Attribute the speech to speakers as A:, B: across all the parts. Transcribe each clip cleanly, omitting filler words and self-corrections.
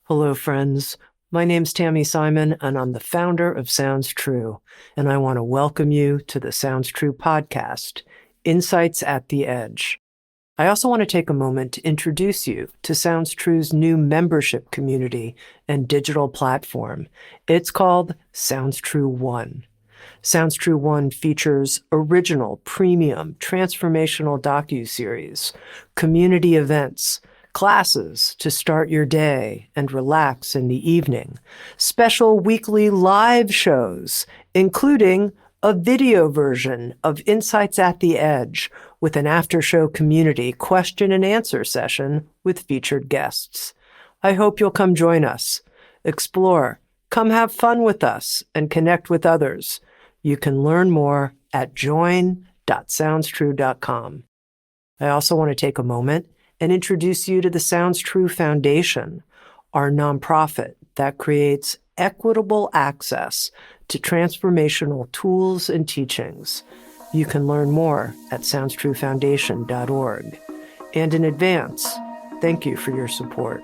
A: Hello, friends. My name's Tami Simon, and I'm the founder of Sounds True, and I want to welcome you to the Sounds True podcast, Insights at the Edge. I also want to take a moment to introduce you to Sounds True's new membership community and digital platform. It's called Sounds True One. Sounds True One features original, premium, transformational docuseries, community events, classes to start your day and relax in the evening, special weekly live shows, including a video version of Insights at the Edge with an after-show community question and answer session with featured guests. I hope you'll come join us, explore, come have fun with us, and connect with others. You can learn more at join.soundstrue.com. I also want to take a moment and introduce you to the Sounds True Foundation, our nonprofit that creates equitable access to transformational tools and teachings. You can learn more at soundstruefoundation.org. And in advance, thank you for your support.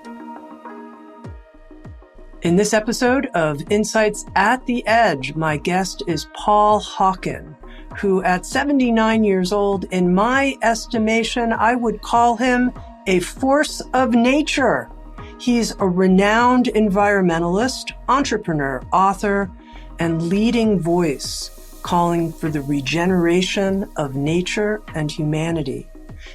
A: In this episode of Insights at the Edge, my guest is Paul Hawken, who at 79 years old, in my estimation, I would call him a force of nature. He's a renowned environmentalist, entrepreneur, author, and leading voice calling for the regeneration of nature and humanity.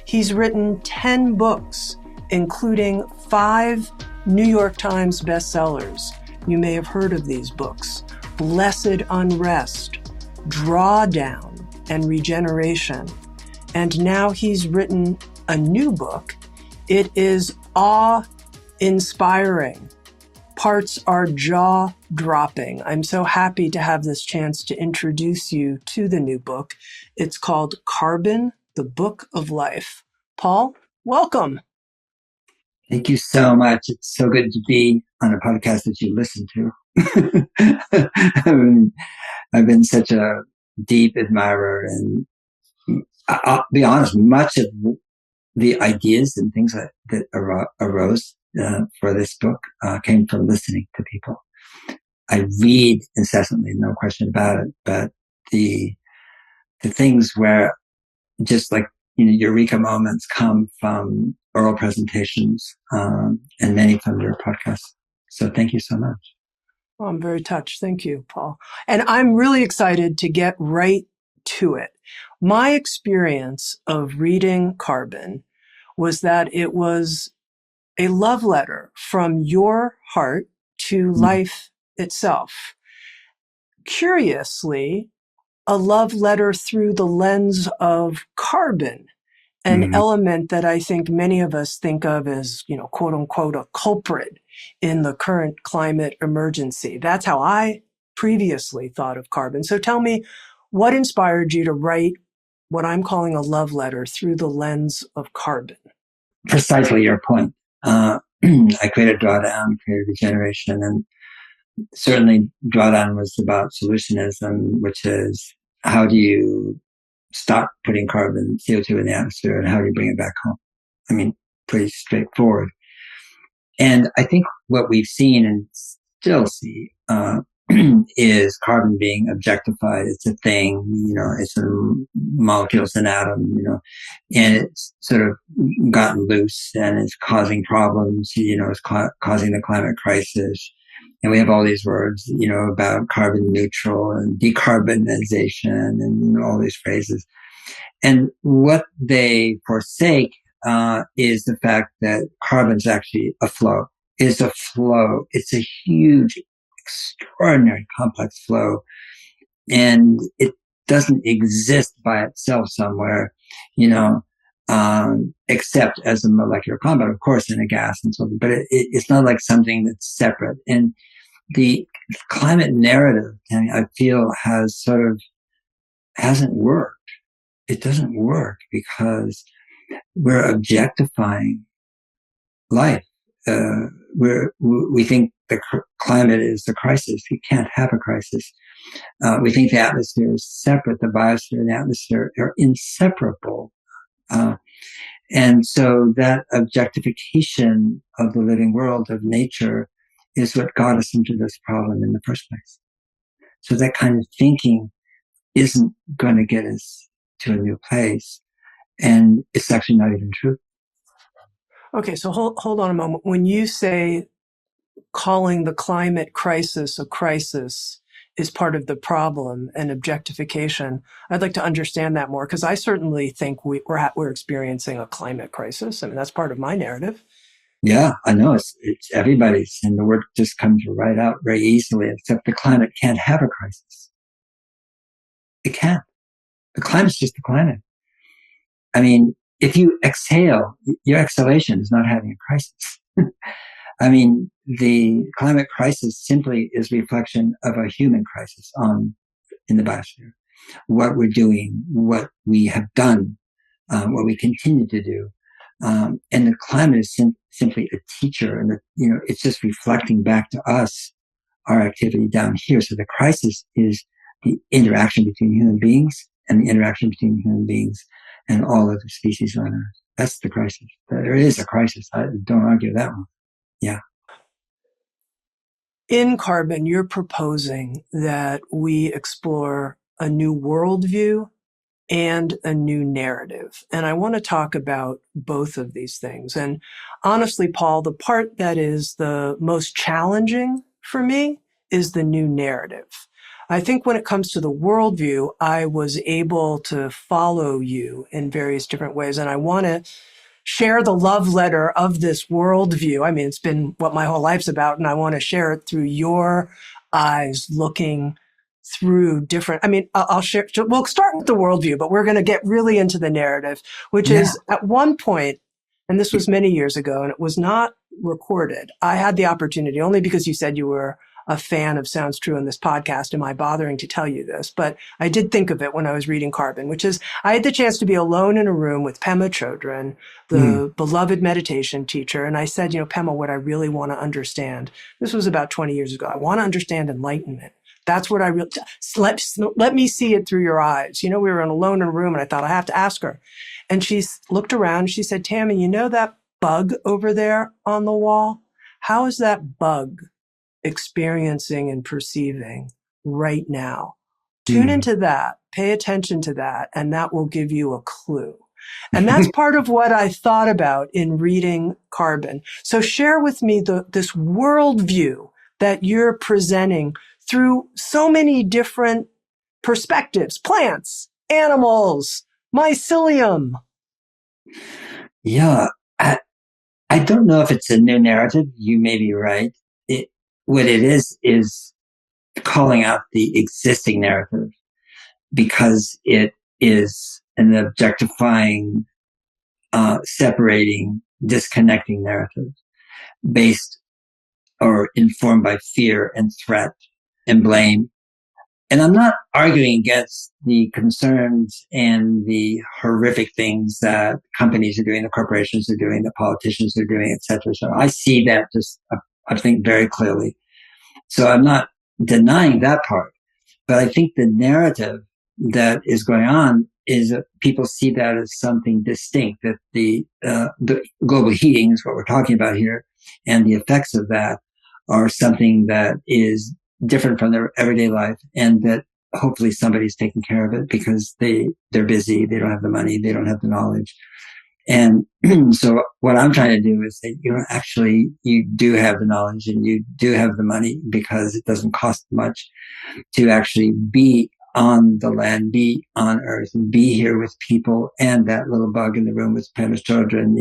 A: He's written 10 books, including 5 New York Times bestsellers. You may have heard of these books: Blessed Unrest, Drawdown, and Regeneration. And now he's written a new book. It is awe-inspiring. Parts are jaw-dropping. I'm so happy to have this chance to introduce you to the new book. It's called Carbon, the Book of Life. Paul, welcome.
B: Thank you so much. It's so good to be on a podcast that you listen to. I've been such a deep admirer, and I'll be honest, much of the ideas and things that arose for this book came from listening to people. I read incessantly, no question about it, but the things where just like, eureka moments come from oral presentations, and many from your podcast. So thank you so much.
A: Well, I'm very touched. Thank you, Paul. And I'm really excited to get right to it. My experience of reading Carbon was that it was a love letter from your heart to life itself. Curiously, a love letter through the lens of carbon, an element that I think many of us think of as, quote unquote, a culprit in the current climate emergency. That's how I previously thought of carbon. So tell me, what inspired you to write what I'm calling a love letter through the lens of carbon?
B: Precisely your point. I created Drawdown, created Regeneration, and certainly Drawdown was about solutionism, which is how do you stop putting carbon, CO2 in the atmosphere, and how do you bring it back home? I mean, pretty straightforward. And I think what we've seen and still see is carbon being objectified. It's a thing, it's a molecule, it's an atom, and it's sort of gotten loose and it's causing problems, it's causing the climate crisis. And we have all these words, about carbon neutral and decarbonization and all these phrases. And what they forsake is the fact that carbon is actually a flow. It's a flow. It's a huge, extraordinary complex flow. And it doesn't exist by itself somewhere, except as a molecular compound, of course, in a gas and so on. But it's not like something that's separate. And the climate narrative, I feel, hasn't worked. It doesn't work because we're objectifying life. We think the climate is the crisis. You can't have a crisis. We think the atmosphere is separate. The biosphere and the atmosphere are inseparable. And so that objectification of the living world, of nature, is what got us into this problem in the first place. So that kind of thinking isn't going to get us to a new place. And it's actually not even true.
A: Okay, so hold on a moment. When you say calling the climate crisis a crisis is part of the problem and objectification, I'd like to understand that more, because I certainly think we're experiencing a climate crisis. I mean, that's part of my narrative.
B: Yeah, I know it's everybody's, and the word just comes right out very easily, except the climate can't have a crisis. It can't. The climate's just the climate. I mean, if you exhale, your exhalation is not having a crisis. I mean, the climate crisis simply is reflection of a human crisis in the biosphere. What we're doing, what we have done, what we continue to do. And the climate is simply a teacher, and it's just reflecting back to us our activity down here. So the crisis is the interaction between human beings and the interaction between human beings and all other species on Earth. That's the crisis. There is a crisis. I don't argue that one. Yeah.
A: In Carbon, you're proposing that we explore a new worldview and a new narrative. And I want to talk about both of these things. And honestly, Paul, the part that is the most challenging for me is the new narrative. I think when it comes to the worldview, I was able to follow you in various different ways. And I want to share the love letter of this worldview. I mean, it's been what my whole life's about, and I want to share it through your eyes, looking through different, I mean, I'll share, we'll start with the worldview, but we're going to get really into the narrative, which is at one point, and this was many years ago, and it was not recorded. I had the opportunity, only because you said you were a fan of Sounds True in this podcast, am I bothering to tell you this? But I did think of it when I was reading Carbon, which is I had the chance to be alone in a room with Pema Chodron, the beloved meditation teacher. And I said, Pema, what I really want to understand, this was about 20 years ago, I want to understand enlightenment. That's what I really, let me see it through your eyes. We were alone in a room, and I thought I have to ask her. And she looked around and she said, Tami, you know that bug over there on the wall? How is that bug experiencing and perceiving right now? Tune into that, pay attention to that, and that will give you a clue. And that's part of what I thought about in reading Carbon. So share with me this worldview that you're presenting through so many different perspectives, plants, animals, mycelium.
B: Yeah. I don't know if it's a new narrative. You may be right. What it is calling out the existing narrative, because it is an objectifying, separating, disconnecting narrative based or informed by fear and threat and blame. And I'm not arguing against the concerns and the horrific things that companies are doing, the corporations are doing, the politicians are doing, etc. So I see that I think very clearly. So I'm not denying that part, but I think the narrative that is going on is that people see that as something distinct, that the global heating is what we're talking about here, and the effects of that are something that is different from their everyday life, and that hopefully somebody's taking care of it because they're busy, they don't have the money, they don't have the knowledge. And so what I'm trying to do is say, actually, you do have the knowledge and you do have the money, because it doesn't cost much to actually be on the land, be on Earth, and be here with people and that little bug in the room with Pema's children,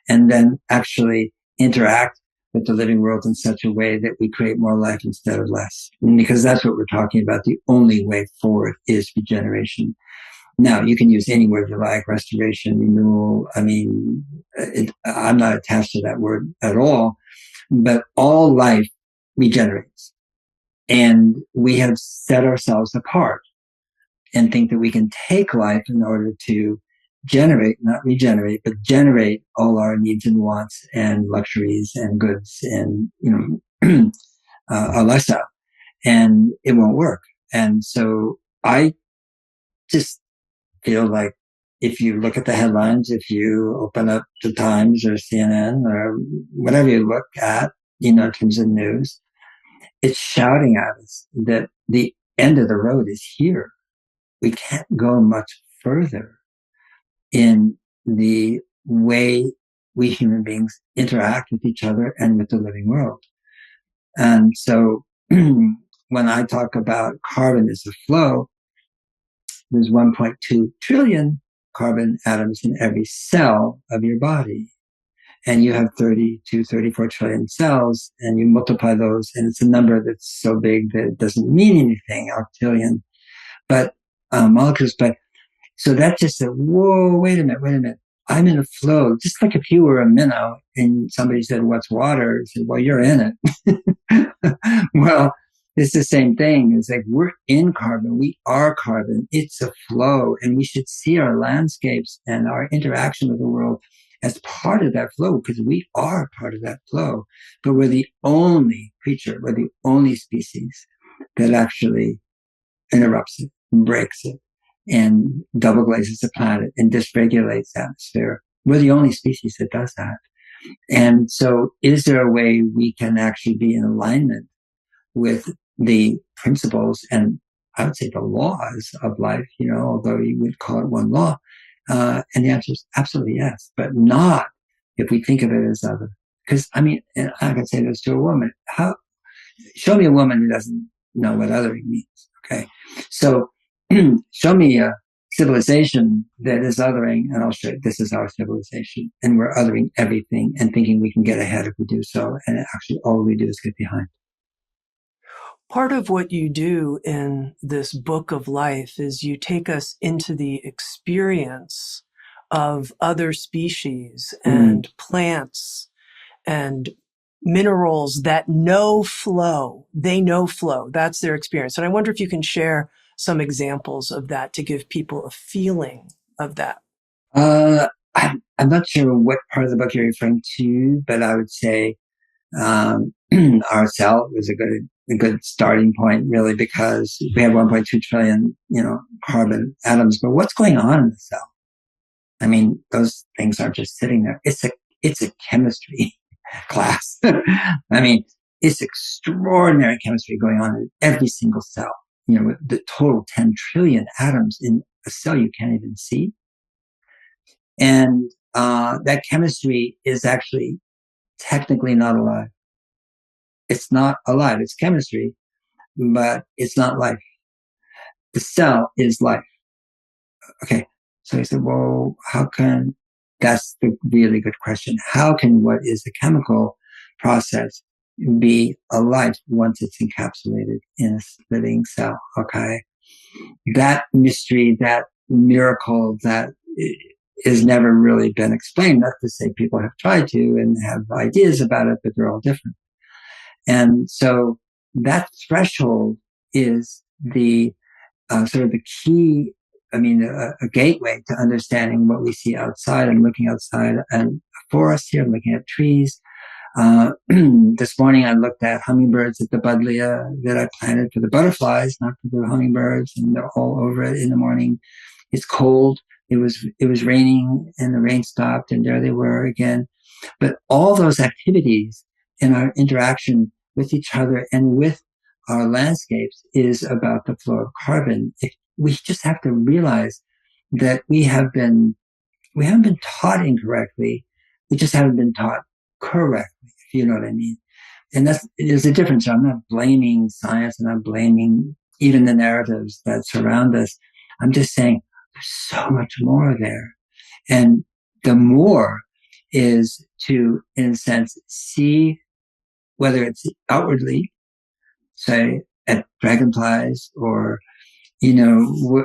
B: and then actually interact with the living world in such a way that we create more life instead of less. Because that's what we're talking about. The only way forward is regeneration. Now, you can use any word you like, restoration, renewal. I mean, I'm not attached to that word at all, but all life regenerates. And we have set ourselves apart and think that we can take life in order to generate, not regenerate, but generate all our needs and wants and luxuries and goods and, our lifestyle. And it won't work. And so I just feel like if you look at the headlines, if you open up the Times or CNN or whatever you look at, in terms of news, it's shouting at us that the end of the road is here. We can't go much further in the way we human beings interact with each other and with the living world. And so when I talk about carbon as a flow, there's 1.2 trillion carbon atoms in every cell of your body. And you have 30 to 34 trillion cells, and you multiply those, and it's a number that's so big that it doesn't mean anything, octillion, but molecules. But so that just said, whoa, wait a minute. I'm in a flow, just like if you were a minnow and somebody said, what's water? I said, well, you're in it. Well, it's the same thing. It's like we're in carbon. We are carbon. It's a flow, and we should see our landscapes and our interaction with the world as part of that flow, because we are part of that flow. But we're the only creature, we're the only species that actually interrupts it, breaks it, and double glazes the planet and dysregulates the atmosphere. We're the only species that does that. And so is there a way we can actually be in alignment with the principles and I would say the laws of life, although you would call it one law? And the answer is absolutely yes, but not if we think of it as other. Because, and I can say this to a woman. Show me a woman who doesn't know what othering means, okay? So show me a civilization that is othering, and I'll show you this is our civilization. And we're othering everything and thinking we can get ahead if we do so. And actually all we do is get behind.
A: Part of what you do in this book of life is you take us into the experience of other species and plants and minerals that know flow. They know flow. That's their experience. And I wonder if you can share some examples of that to give people a feeling of that.
B: I'm not sure what part of the book you're referring to, but I would say our cell was a good starting point, really, because we have 1.2 trillion, carbon atoms. But what's going on in the cell? Those things aren't just sitting there. It's a chemistry class. It's extraordinary chemistry going on in every single cell. With the total 10 trillion atoms in a cell you can't even see. And that chemistry is actually technically not alive. It's not alive. It's chemistry, but it's not life. The cell is life. Okay. So he said, well, that's the really good question. How can what is a chemical process be alive once it's encapsulated in a living cell? Okay. That mystery, that miracle, that has never really been explained. Not to say people have tried to and have ideas about it, but they're all different. And so that threshold is the sort of the key, a gateway to understanding what we see outside and looking outside and a forest here, looking at trees. This morning I looked at hummingbirds at the buddleia that I planted for the butterflies, not for the hummingbirds, and they're all over it in the morning. It's cold. It was raining and the rain stopped and there they were again. But all those activities in our interaction with each other and with our landscapes is about the flow of carbon. We just have to realize that we haven't been taught incorrectly. We just haven't been taught correctly, if you know what I mean. And there's a difference. I'm not blaming science and I'm blaming even the narratives that surround us. I'm just saying there's so much more there. And the more is to, in a sense, see whether it's outwardly, say at dragonflies or,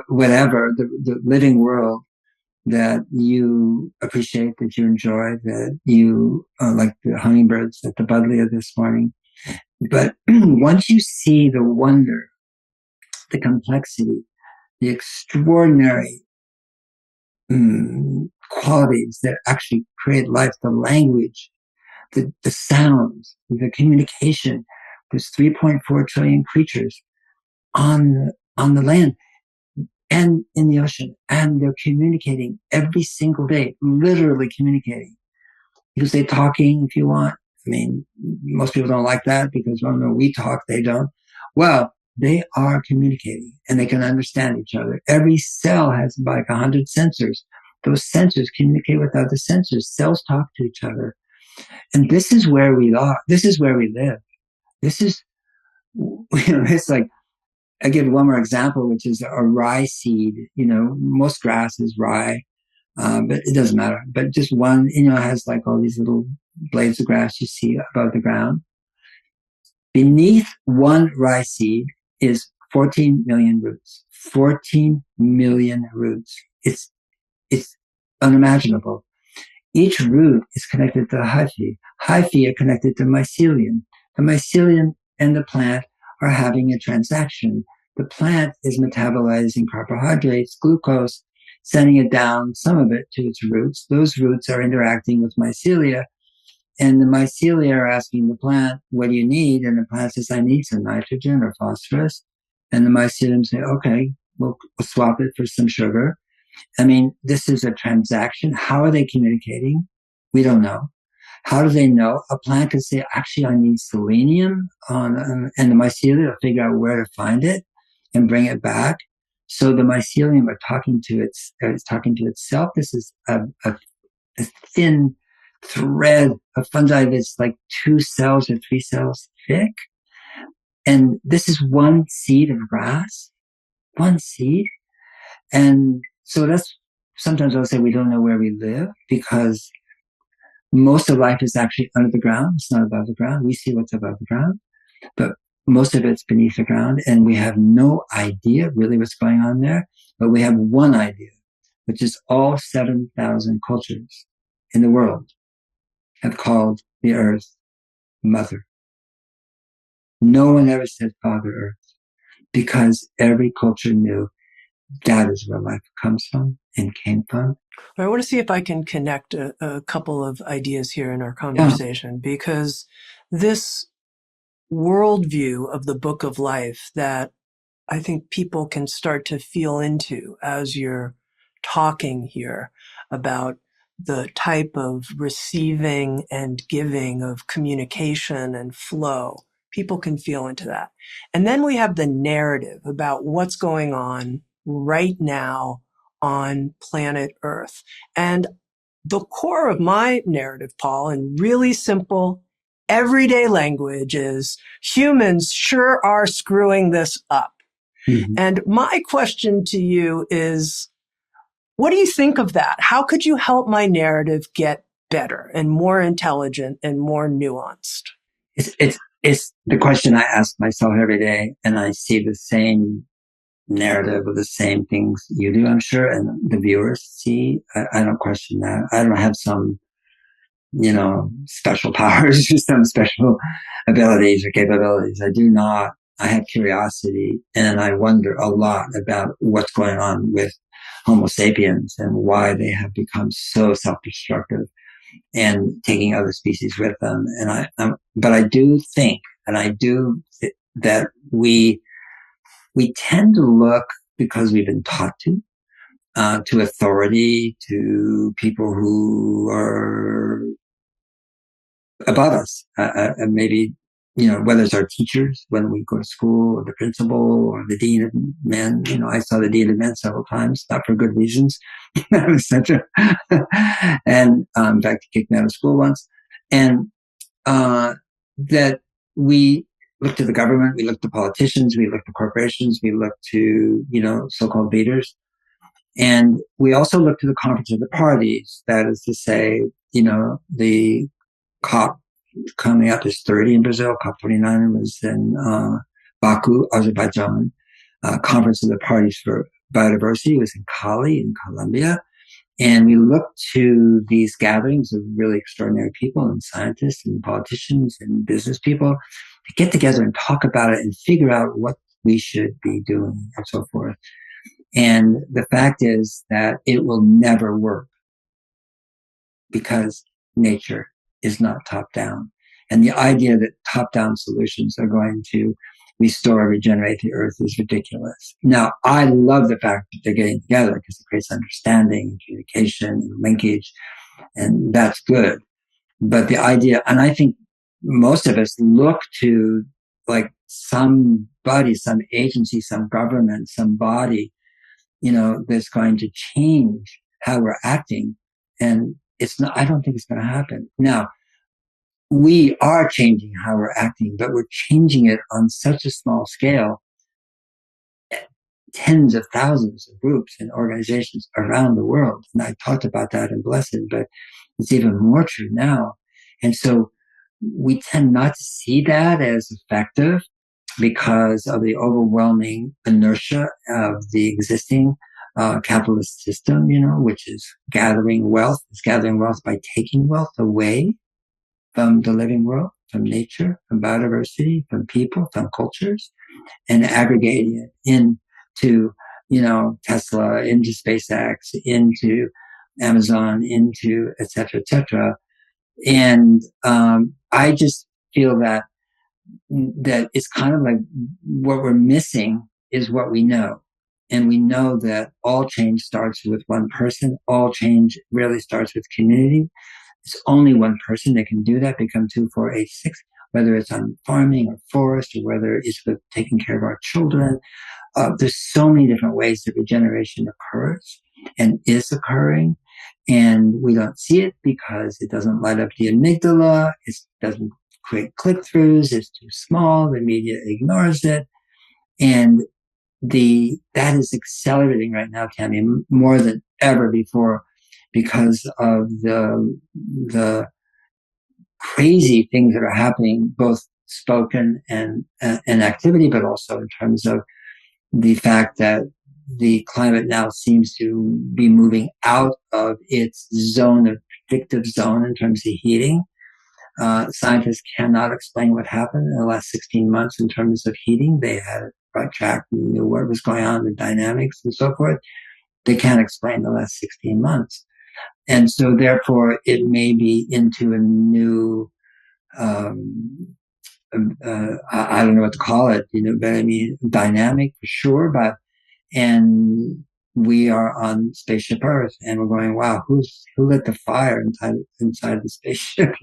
B: whatever, the living world that you appreciate, that you enjoy, that you like the hummingbirds at the buddleia this morning. But once you see the wonder, the complexity, the extraordinary qualities that actually create life, the language, the sounds, the communication, there's 3.4 trillion creatures on the land and in the ocean, and they're communicating every single day, literally communicating. You can say talking if you want, I mean, most people don't like that because, well, no, we talk, they don't. Well, they are communicating and they can understand each other. Every cell has like 100 sensors. Those sensors communicate with other sensors. Cells talk to each other. And this is where we are. This is where we live. This is, it's like, I give one more example, which is a rye seed. Most grass is rye, but it doesn't matter. But just one, has like all these little blades of grass you see above the ground. Beneath one rye seed is 14 million roots. 14 million roots. It's unimaginable. Each root is connected to the hyphae. Hyphae are connected to mycelium. The mycelium and the plant are having a transaction. The plant is metabolizing carbohydrates, glucose, sending it down, some of it to its roots. Those roots are interacting with mycelia, and the mycelia are asking the plant, what do you need? And the plant says, I need some nitrogen or phosphorus. And the mycelium say, okay, we'll swap it for some sugar. I mean, this is a transaction. How are they communicating? We don't know. How do they know? A plant can say, actually, I need selenium, and the mycelia will figure out where to find it and bring it back. So the mycelium are talking to itself. This is a thin thread of fungi that's like 2 cells or 3 cells thick. And this is one seed of grass, one seed. And so that's, sometimes I'll say we don't know where we live because most of life is actually under the ground. It's not above the ground. We see what's above the ground, but most of it's beneath the ground. And we have no idea really what's going on there. But we have one idea, which is all 7,000 cultures in the world have called the earth Mother. No one ever said Father Earth because every culture knew that is where life comes from and came from.
A: I want to see if I can connect a couple of ideas here in our conversation, because this worldview of the book of life that I think people can start to feel into as you're talking here about the type of receiving and giving of communication and flow. People can feel into that. And then we have the narrative about what's going on right now on planet Earth. And the core of my narrative, Paul, in really simple, everyday language is humans sure are screwing this up. Mm-hmm. And my question to you is, what do you think of that? How could you help my narrative get better and more intelligent and more nuanced?
B: It's the question I ask myself every day, and I see the same narrative of the same things you do, I'm sure, and the viewers see. I don't question that. I don't have some, special powers or some special abilities or capabilities. I do not. I have curiosity, and I wonder a lot about what's going on with Homo sapiens and why they have become so self-destructive and taking other species with them. But I do think, that we tend to look, because we've been taught to authority, to people who are above us, and maybe, whether it's our teachers when we go to school, or the principal, or the dean of men. I saw the dean of men several times, not for good reasons. And in fact, he kicked me out of school once. And that we look to the government, we look to politicians, we look to corporations, we look to, so-called leaders. And we also look to the conference of the parties. That is to say, the COP coming up is 30 in Brazil. COP 29 was in Baku, Azerbaijan. Conference of the Parties for Biodiversity was in Cali in Colombia. And we look to these gatherings of really extraordinary people and scientists and politicians and business people to get together and talk about it and figure out what we should be doing and so forth. And the fact is that it will never work because nature is not top down. And the idea that top down solutions are going to restore and regenerate the earth is ridiculous. Now, I love the fact that they're getting together because it creates understanding and communication and linkage, and that's good. But the idea, and I think most of us look to like somebody, some agency, some government, some body, that's going to change how we're acting. And it's not, I don't think it's going to happen. Now, we are changing how we're acting, but we're changing it on such a small scale, tens of thousands of groups and organizations around the world. And I talked about that in Blessed, but it's even more true now. And so we tend not to see that as effective because of the overwhelming inertia of the existing capitalist system, which is gathering wealth. It's gathering wealth by taking wealth away from the living world, from nature, from biodiversity, from people, from cultures, and aggregating it into, Tesla, into SpaceX, into Amazon, into et cetera, et cetera. And I just feel that it's kind of like what we're missing is what we know. And we know that all change starts with one person. All change really starts with community. It's only one person that can do that, become 2, 4, 8, 6, whether it's on farming or forest or whether it's with taking care of our children. There's so many different ways that regeneration occurs and is occurring. And we don't see it because it doesn't light up the amygdala. It doesn't create click-throughs. It's too small. The media ignores it. And that is accelerating right now, Tami, more than ever before because of the crazy things that are happening, both spoken and activity, but also in terms of the fact that the climate now seems to be moving out of its zone of predictive zone in terms of heating. Scientists cannot explain what happened in the last 16 months in terms of heating. They had it right tracked and knew what was going on, the dynamics and so forth. They can't explain the last 16 months. And so therefore it may be into a new, I don't know what to call it, but I mean, dynamic for sure, and we are on spaceship Earth and we're going, wow, who lit the fire inside the spaceship?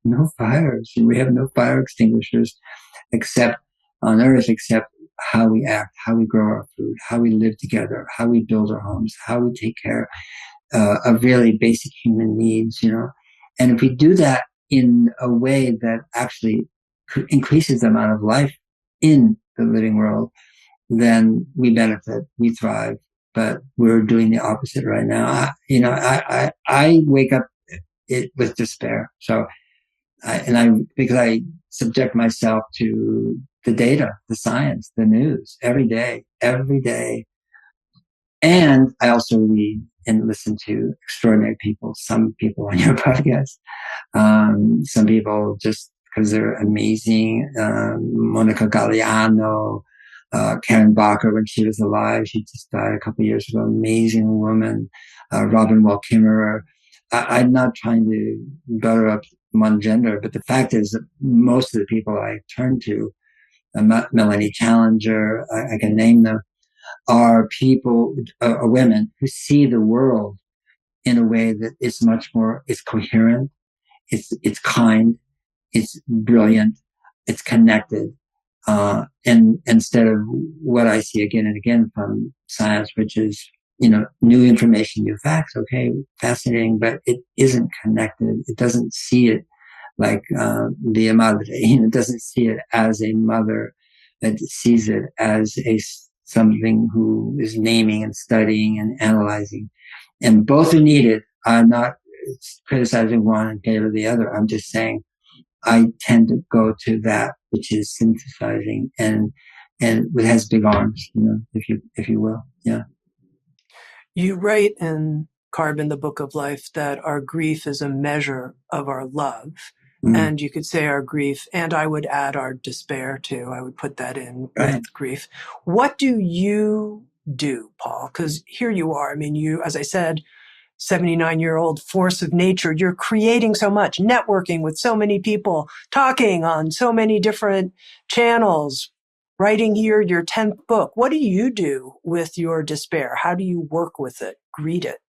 B: No fires. We have no fire extinguishers except on Earth, except how we act, how we grow our food, how we live together, how we build our homes, how we take care of really basic human needs, And if we do that in a way that actually increases the amount of life in the living world, then we benefit, we thrive. But we're doing the opposite right now. I wake up with despair. So, because I subject myself to the data, the science, the news every day. And I also read and listen to extraordinary people, some people on your podcast, some people just because they're amazing. Monica Galliano, Karen Bacher, when she was alive, she just died a couple of years ago, amazing woman. Robin Wall Kimmerer. I'm not trying to butter up one gender, but the fact is that most of the people I turn to, Melanie Challenger, I can name them, are people, women who see the world in a way that is much more, it's coherent, it's kind, it's brilliant, it's connected. And instead of what I see again and again from science, which is, new information, new facts, okay, fascinating, but it isn't connected. It doesn't see it like the madre. It doesn't see it as a mother. It sees it as something who is naming and studying and analyzing. And both are needed. I'm not criticizing one in favor of the other. I'm just saying I tend to go to that which is synthesizing and it has big arms, if you will. Yeah.
A: You write in Carbon, the Book of Life, that our grief is a measure of our love. And you could say our grief, and I would add our despair too. I would put that in with grief. What do you do, Paul? Because here you are. I mean, you, as I said, 79-year-old force of nature. You're creating so much, networking with so many people, talking on so many different channels, writing here your 10th book. What do you do with your despair? How do you work with it, greet it?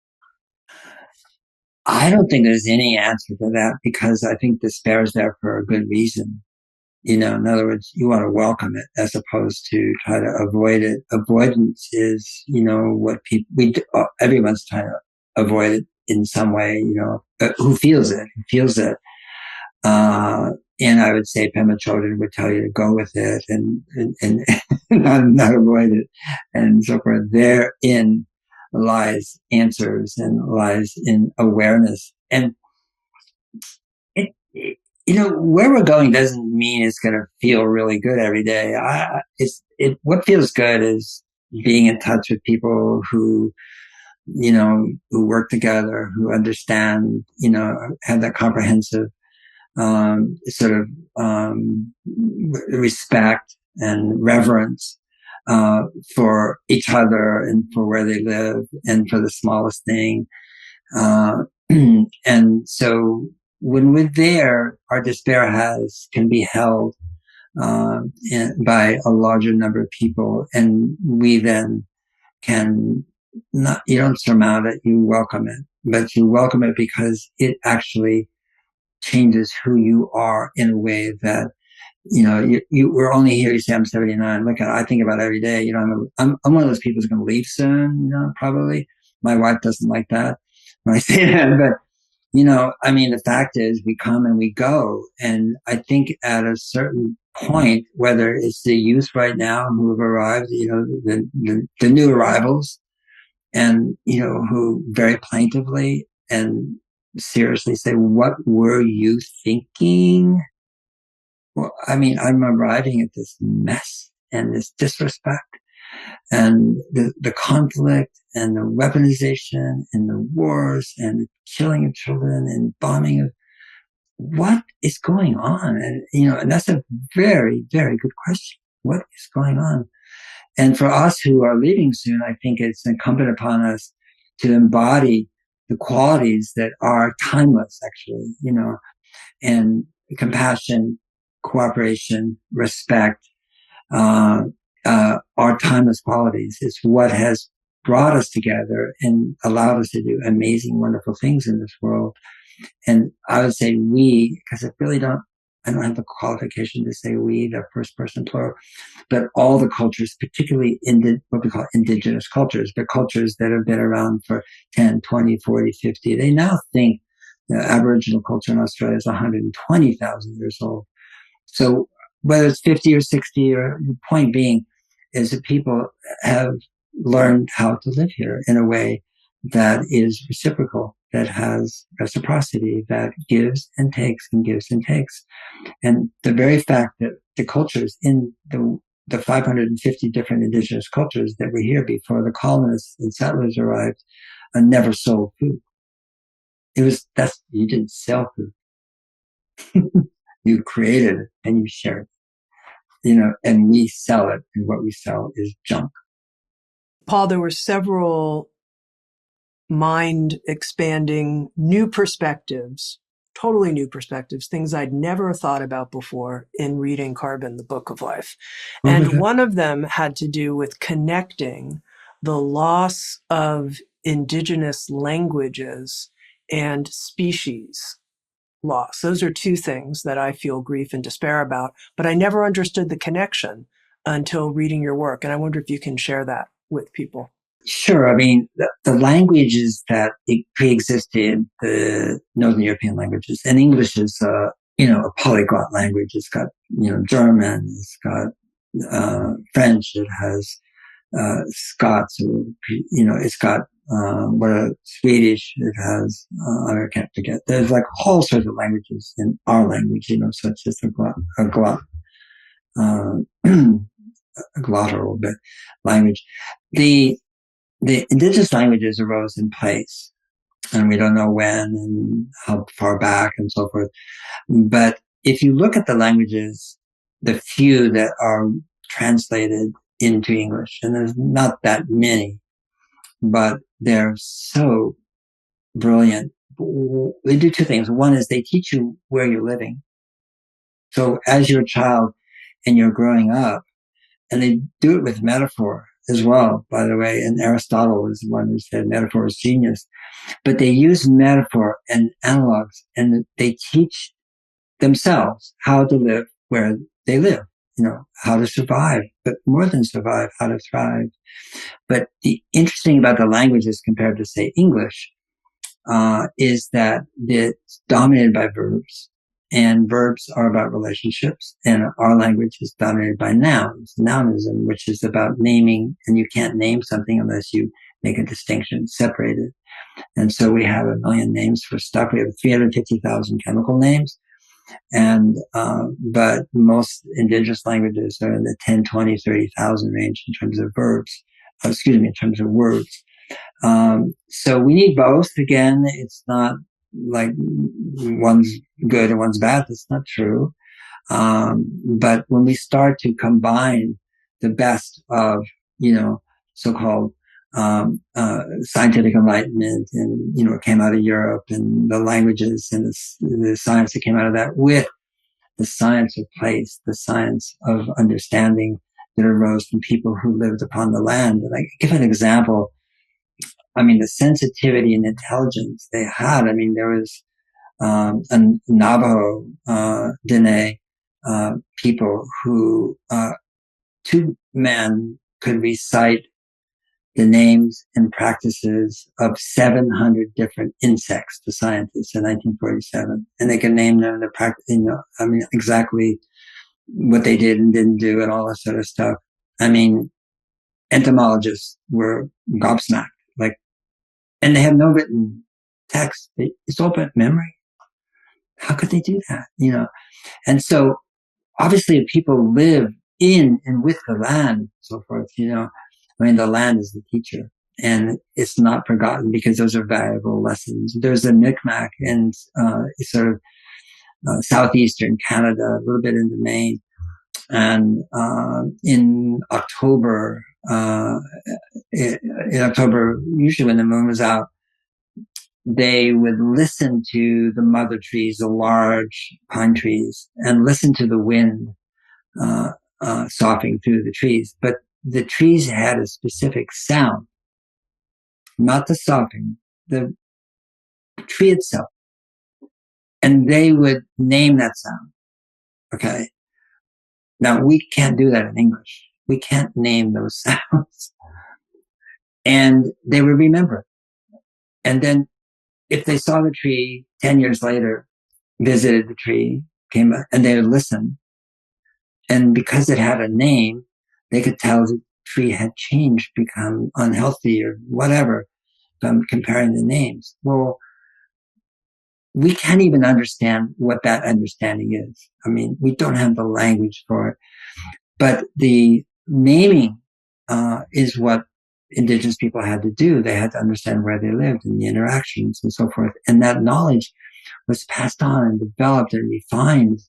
B: I don't think there's any answer to that, because I think despair is there for a good reason. In other words, you want to welcome it as opposed to try to avoid it. Avoidance is, what everyone's trying to avoid it in some way, who feels it, and I would say Pema Chodron would tell you to go with it and not avoid it and so forth. Therein lies answers and lies in awareness. And where we're going doesn't mean it's going to feel really good every day. What feels good is being in touch with people who work together, who understand, have that comprehensive sort of respect and reverence for each other and for where they live and for the smallest thing. And so when we're there, our despair can be held by a larger number of people, and we then can not, you don't surmount it, you welcome it, but you welcome it because it actually changes who you are in a way that, you we're only here, you say, I'm 79. Look, I think about it every day. I'm one of those people who's going to leave soon, probably. My wife doesn't like that when I say that, but, the fact is we come and we go. And I think at a certain point, whether it's the youth right now who have arrived, the new arrivals, and, who very plaintively and seriously say, what were you thinking? Well, I'm arriving at this mess and this disrespect and the conflict and the weaponization and the wars and the killing of children and bombing of what is going on? And that's a very, very good question. What is going on? And for us who are leaving soon, I think it's incumbent upon us to embody the qualities that are timeless, actually, and compassion, cooperation, respect, are timeless qualities. It's what has brought us together and allowed us to do amazing, wonderful things in this world. And I would say we, because I don't have the qualification to say we, the first person plural, but all the cultures, particularly what we call indigenous cultures, but cultures that have been around for 10, 20, 40, 50, they now think the Aboriginal culture in Australia is 120,000 years old. So whether it's 50 or 60, or the point being is that people have learned how to live here in a way that is reciprocal, that has reciprocity, that gives and takes and gives and takes. And the very fact that the cultures in the 550 different indigenous cultures that were here before the colonists and settlers arrived never sold food. You didn't sell food. You created it and you shared it, and we sell it, and what we sell is junk.
A: Paul, there were several mind expanding new perspectives, totally new perspectives, things I'd never thought about before in reading Carbon, the Book of Life. And one of them had to do with connecting the loss of indigenous languages and species loss. Those are two things that I feel grief and despair about, but I never understood the connection until reading your work. And I wonder if you can share that with people.
B: Sure. The languages that pre-existed, the Northern European languages, and English is, a polyglot language. It's got, German, it's got French, it has Scots, it's got Swedish, it has, I can't forget. There's like all sorts of languages in our language, such as a glottal bit language. The indigenous languages arose in place, and we don't know when and how far back and so forth. But if you look at the languages, the few that are translated into English, and there's not that many, but they're so brilliant. They do two things. One is they teach you where you're living. So as you're a child and you're growing up, and they do it with metaphor. as well, by the way. And Aristotle is the one who said metaphor is genius. But they use metaphor and analogs, and they teach themselves how to live where they live, how to survive, but more than survive, how to thrive. But the interesting about the languages compared to, say, English, is that it's dominated by verbs, and verbs are about relationships, and our language is dominated by nouns, nounism, which is about naming, and you can't name something unless you make a distinction, separate it. And so we have 1 million names for stuff. We have 350,000 chemical names. And, but most indigenous languages are in the 10, 20, 30,000 range in terms of verbs, in terms of words. So we need both. Again, it's not like one's good and one's bad. That's not true. But when we start to combine the best of, so-called scientific enlightenment, and it came out of Europe, and the languages and the science that came out of that, with the science of place, the science of understanding that arose from people who lived upon the land. And I give an example. The sensitivity and intelligence they had. There was a Navajo Dene people who 2 men could recite the names and practices of 700 different insects to scientists in 1947. And they could name them, exactly what they did and didn't do and all that sort of stuff. Entomologists were gobsmacked. And they have no written text. It's all about memory. How could they do that? And so obviously if people live in and with the land, so forth, the land is the teacher, and it's not forgotten because those are valuable lessons. There's a Micmac in southeastern Canada, a little bit into Maine, and in October, usually when the moon was out, they would listen to the mother trees, the large pine trees, and listen to the wind soughing through the trees. But the trees had a specific sound, not the soughing, the tree itself. And they would name that sound. Okay. Now we can't do that in English. We can't name those sounds. And they would remember it. And then if they saw the tree 10 years later, visited the tree, came up, and they would listen. And because it had a name, they could tell the tree had changed, become unhealthy or whatever, from comparing the names. Well, we can't even understand what that understanding is. We don't have the language for it. But the naming is what Indigenous people had to do. They had to understand where they lived and the interactions and so forth. And that knowledge was passed on and developed and refined,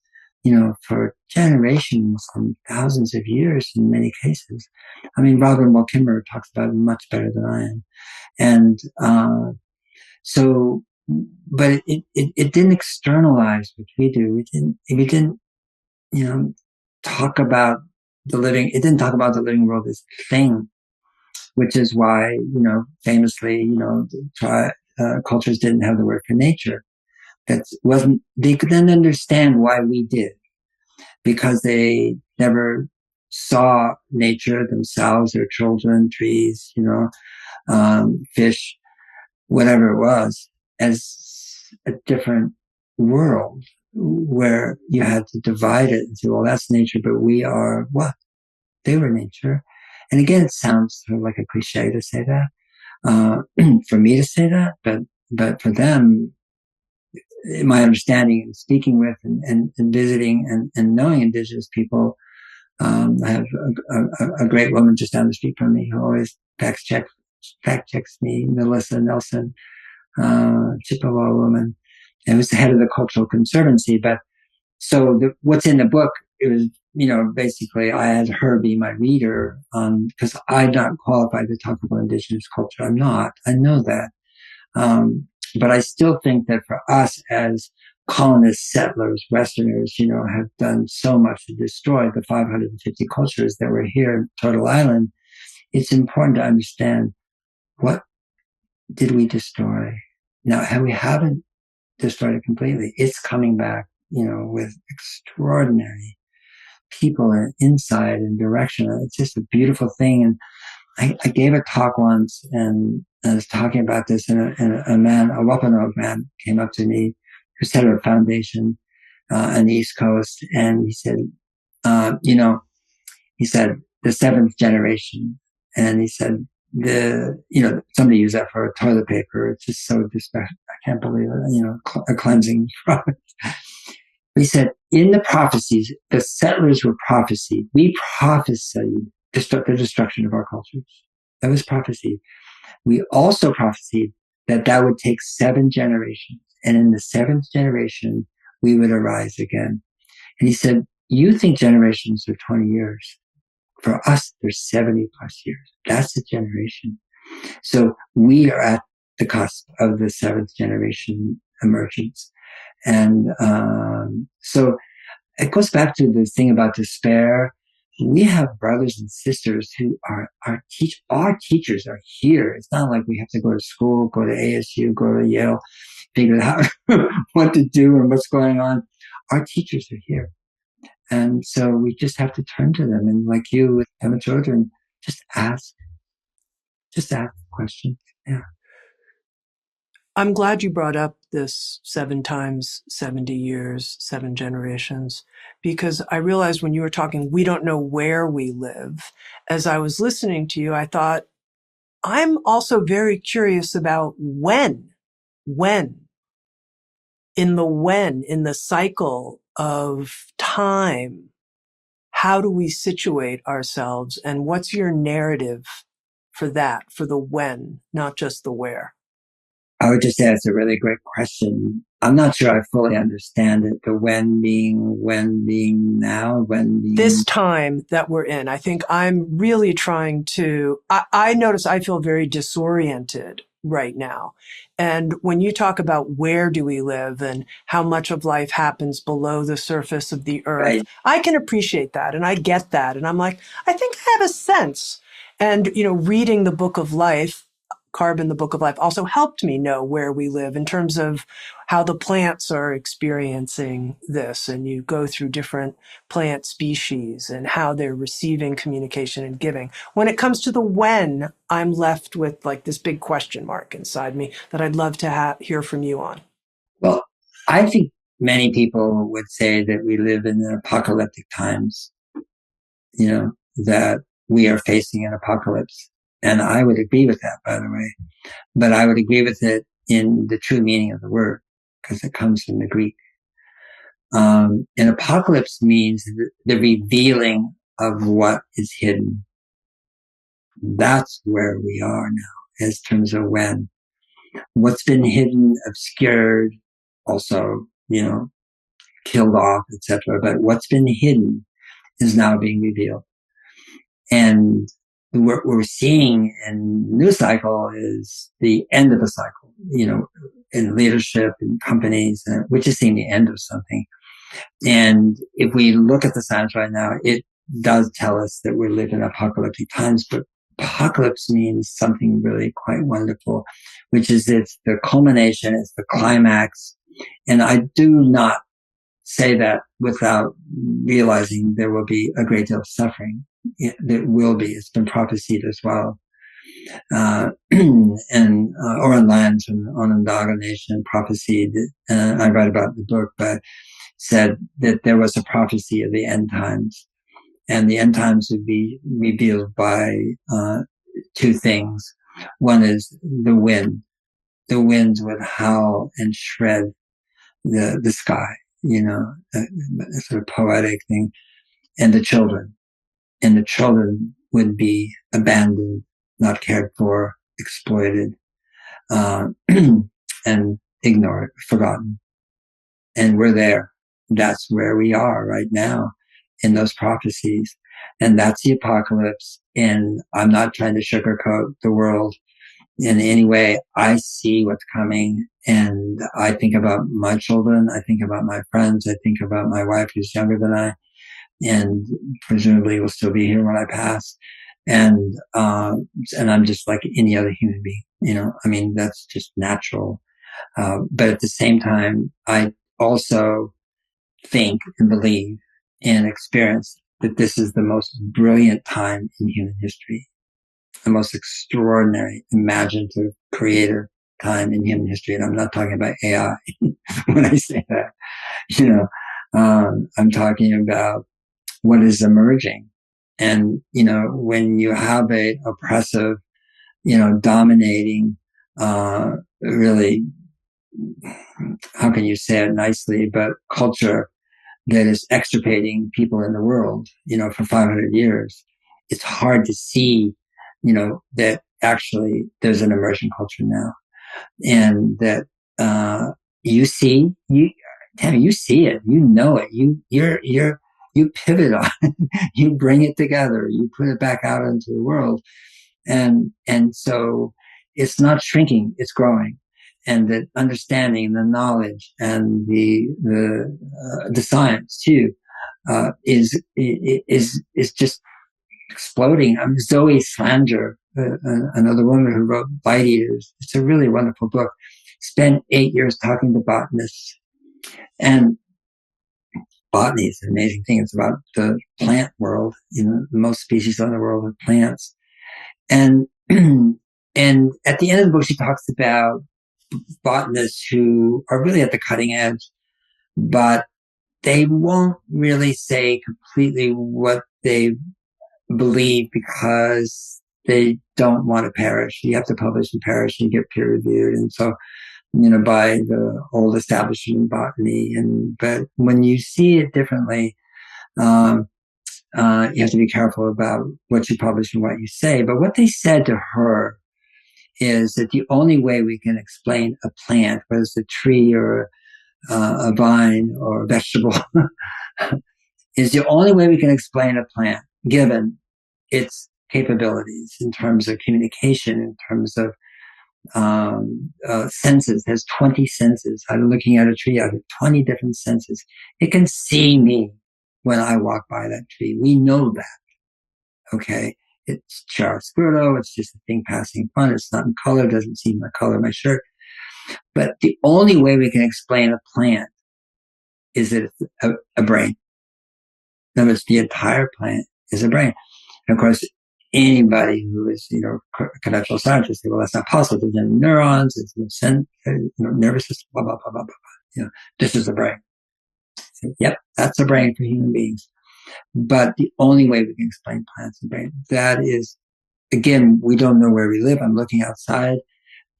B: for generations and thousands of years in many cases. Robin Wall Kimmerer talks about it much better than I am. And but it didn't externalize what we do. We didn't, talk about the living. It didn't talk about the living world as a thing, which is why, famously, cultures didn't have the word for nature. They couldn't understand why we did, because they never saw nature themselves, their children, trees, fish, whatever it was, as a different world where you had to divide it and say, well, that's nature, but we are what? They were nature. And again, it sounds sort of like a cliche to say that, for me to say that, but for them, in my understanding and speaking with and visiting and knowing Indigenous people, I have a great woman just down the street from me who always fact checks me, Melissa Nelson, Chippewa woman, and was the head of the Cultural Conservancy. But so what's in the book is, basically I had her be my reader, because I'm not qualified to talk about Indigenous culture. I'm not. I know that. But I still think that for us as colonists, settlers, Westerners, have done so much to destroy the 550 cultures that were here in Turtle Island. it's important to understand, what did we destroy? Now, we haven't destroyed it completely. It's coming back, with extraordinary people and insight and direction. It's just a beautiful thing. And I gave a talk once, and I was talking about this, and a man, a Wampanoag man, came up to me, who's head of a foundation on the East Coast, and he said, he said, the seventh generation, and he said, somebody used that for toilet paper. It's just so disrespectful. I can't believe it. A cleansing product. He said, in the prophecies, the settlers were prophesied. We prophesied the destruction of our cultures. That was prophecy. We also prophesied that would take 7 generations. And in the 7th generation, we would arise again. And he said, you think generations are 20 years. For us, they're 70 plus years. That's a generation. So we are at the cusp of the 7th generation emergence. And so it goes back to the thing about despair. We have brothers and sisters who are our teachers are here. It's not like we have to go to school, go to ASU, go to Yale, figure out what to do and what's going on. Our teachers are here. And so we just have to turn to them. And like you with Emma children, just ask questions. Yeah.
A: I'm glad you brought up this 7 times 70 years, 7 generations, because I realized when you were talking, we don't know where we live. As I was listening to you, I thought, I'm also very curious about when, in the cycle of time, how do we situate ourselves, and what's your narrative for that, for the when, not just the where?
B: I would just say it's a really great question. I'm not sure I fully understand it. The when being now,
A: this time that we're in. I think I'm really trying to, I notice I feel very disoriented right now. And when you talk about where do we live and how much of life happens below the surface of the earth,
B: right.
A: I can appreciate that. And I get that. And I'm like, I think I have a sense. And, reading the Book of Life, Carbon, the Book of Life, also helped me know where we live in terms of how the plants are experiencing this. And you go through different plant species and how they're receiving communication and giving. When it comes to the when, I'm left with like this big question mark inside me that I'd love to hear from you on.
B: Well, I think many people would say that we live in apocalyptic times, that we are facing an apocalypse. And I would agree with that, by the way. But I would agree with it in the true meaning of the word, because it comes from the Greek. An apocalypse means the revealing of what is hidden. That's where we are now, in terms of when. What's been hidden, obscured, also, killed off, etc. But what's been hidden is now being revealed. And what we're seeing in the new cycle is the end of a cycle, in leadership, in companies, we're just seeing the end of something. And if we look at the science right now, it does tell us that we live in apocalyptic times, but apocalypse means something really quite wonderful, which is it's the culmination, it's the climax. And I do not say that without realizing there will be a great deal of suffering. There will be. It's been prophesied as well. And Oren Lyons from the Onondaga Nation prophesied, I write about the book, but said that there was a prophecy of the end times. And the end times would be revealed by 2 things. One is the wind. The winds would howl and shred the sky, a sort of poetic thing. And the children. And the children would be abandoned, not cared for, exploited, and ignored, forgotten. And we're there. That's where we are right now in those prophecies. And that's the apocalypse. And I'm not trying to sugarcoat the world in any way. I see what's coming, and I think about my children. I think about my friends. I think about my wife who's younger than I, and presumably will still be here when I pass. And I'm just like any other human being, I mean, that's just natural. But at the same time, I also think and believe and experience that this is the most brilliant time in human history, the most extraordinary, imaginative, creative time in human history. And I'm not talking about AI when I say that, I'm talking about what is emerging. And, when you have a oppressive, dominating, really, how can you say it nicely, but culture that is extirpating people in the world, for 500 years, it's hard to see, that actually there's an emerging culture now, and that you see, Tami, you see it, it, you pivot on it, you bring it together, you put it back out into the world, and so it's not shrinking, it's growing. And the understanding, the knowledge, and the science too, is just exploding. Zoe Slanger, another woman who wrote Bite Eaters, it's a really wonderful book. Spent 8 years talking to botanists, and botany is an amazing thing. It's about the plant world. Most species on the world are plants, and and at the end of the book, she talks about botanists who are really at the cutting edge, but they won't really say completely what they believe because they don't want to perish. You have to publish and perish and get peer reviewed. And so, by the old establishment in botany. But when you see it differently, you have to be careful about what you publish and what you say. But what they said to her is that the only way we can explain a plant, whether it's a tree or a vine or a vegetable, is the only way we can explain a plant, given its capabilities in terms of communication, in terms of senses. It has 20 senses. I'm looking at a tree, I have 20 different senses. It can see me when I walk by that tree. We know that. Okay. It's chiaroscuro. It's just a thing passing in front. It's not in color. Doesn't see my color of my shirt. But the only way we can explain a plant is that it's a brain. In other words, the entire plant is a brain. And of course, anybody who is, conventional scientists say, well, that's not possible. There's no neurons, there's no nervous system, blah, blah, blah, blah, blah. This is the brain. So, yep, that's the brain for human beings. But the only way we can explain plants and brain, that is, again, we don't know where we live. I'm looking outside,